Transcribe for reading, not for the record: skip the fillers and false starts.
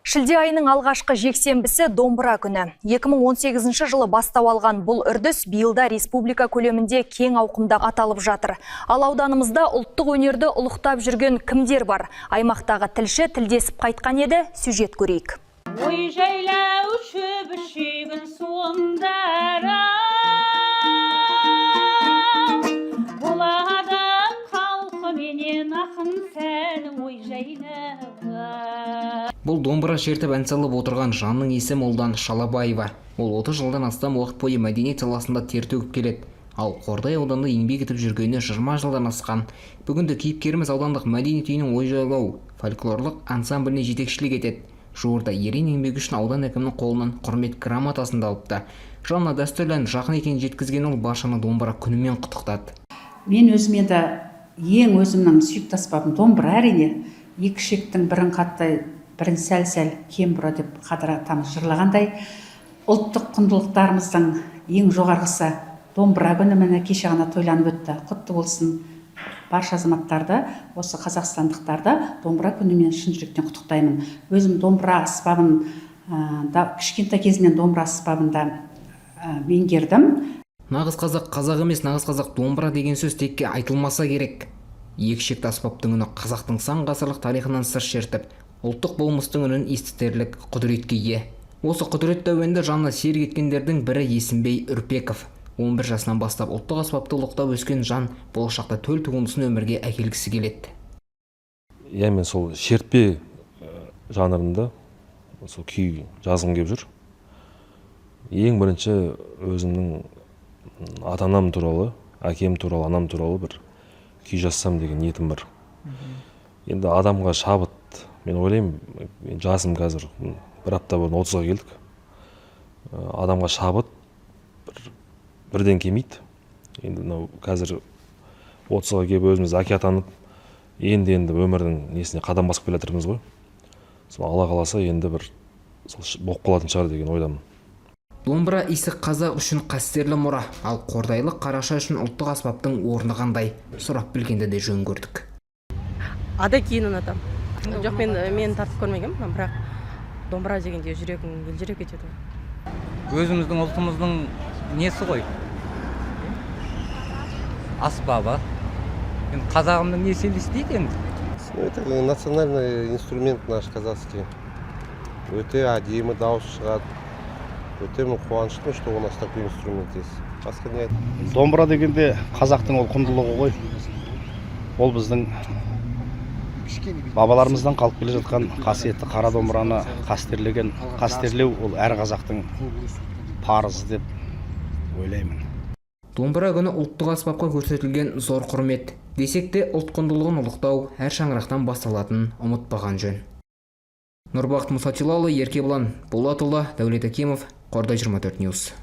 Шілде айының алғашқы жексенбісі домбыра күні. 2018 жылы бастау алған бұл үрдіс биылда республика көлемінде кең ауқымда аталып жатыр. Ал ауданымызда ұлттық өнерді ұлықтап жүрген кімдер бар? Аймақтағы тілші тілдесіп қайтқан еді, сюжет көрейік. Ой жайлау шөбі шегін суыңдара, болады қалқы менен ақын сәнің ой жайлау. Бұл домбыра шертіп ән салып отырған жанның есімі Молдан Шалабаева. Ол 30 жылдан астам уақыт бойы мәдениет саласында тер төгіп келеді. Ал Қордай ауданында еңбек етіп жүргеніне 20 жылдан асқан. Бүгінде кейіпкеріміз аудандық мәдениет үйінің ой жайлау фольклорлық ансамбліне жетекшілік етеді. Жуырда ерен еңбегі үшін аудан әкімінің қолынан құрмет грамотасын да алыпты. Жанна дәстүрлі жақын екенін жеткізген ол баршаны домбыра күнімен құттықтады. Мен өзіме де ең өзімнің сүйікті аспабым домбыра әрине. Екі шектің бірін қаттай, бірін сәл-сәл кем бұра деп қадыр атамыз жырлағандай, ұлттық құндылықтарымыздың ең жоғарғысы домбыра күні міне кеше ғана тойланып өтті. Құтты болсын барша азаматтарды, осы қазақстандықтарды домбыра күнімен шын жүректен құттықтаймын. Өзім домбыра аспабын кішкентай кезімнен домбыра аспабында меңгердім. Нағыз қазақ қазақ емес, нағыз қазақ домбыра деген сөз текке айтылмаса керек. Екі шекті аспаптың үні қазақтың сан ғасырлық тарихынан сыр шертіп, ұлттық болмыстың үнін естітерлік құдіретке ие. Осы құдірет дәуірінде жанына серік еткендердің бірі Есімбей Үрпеков. 11 жасынан бастап ұлттық аспапты ұлықтап өскен жан болашақта төл туындысын өмірге әкелгісі келеді. Мен сол шертпе жанрында сол күй жазғым келіп жүр. Ең бірінші өзімнің ата-анам туралы, әкем туралы, анам туралы бір күй жазсам деген ниетім бар. Енді адамға шабыт, мен ойлаймын, жасым қазір бір апта бұрын 30-ға келдік. Адамға шабыт бірден келмейді. Енді қазір 30-ға келіп өзіміз әке атанып, енді өмірдің несіне қадам басып келе жатырмыз ғой. Сол Алла қаласа енді бір болып қалатын шығар деген ойдамын. Домбыра исі қазақ үшін қастерлі мұра, ал Қордайлық Қараша үшін ұлттық аспаптың орны қандай? Сұрап білгенде де жөн көрдік. Ада кейін ұнатам. Жоқ, мен тартып көрмегем, бірақ домбыра дегенде жүрегім елжіреп кетеді. Өзіміздің ұлтымыздың несі ғой? Аспабы. Қазағымның несі елестейді енді? Это национальный инструмент наш казахский. Өте әдемі дауыс шығады. Өте қуаныштымын, что у нас такой инструмент есть. Домбыра дегенде қазақтың ол құндылығы ғой. Ол біздің бабаларымыздан қалып келе жатқан қасиетті қара домбыраны қастерлеу ол әр қазақтың парызы деп ойлаймын. Домбыра күні ұлттық аспапқа көрсетілген зор құрмет. Десек те ұлт құндылығын ұлықтау әр шаңырақтан басталатынын ұмытпаған жөн. Нұрбақыт Мұсатилалы, Еркебұлан Болатұлы, Дәулет Акимов, Қордай 24 Ньюс.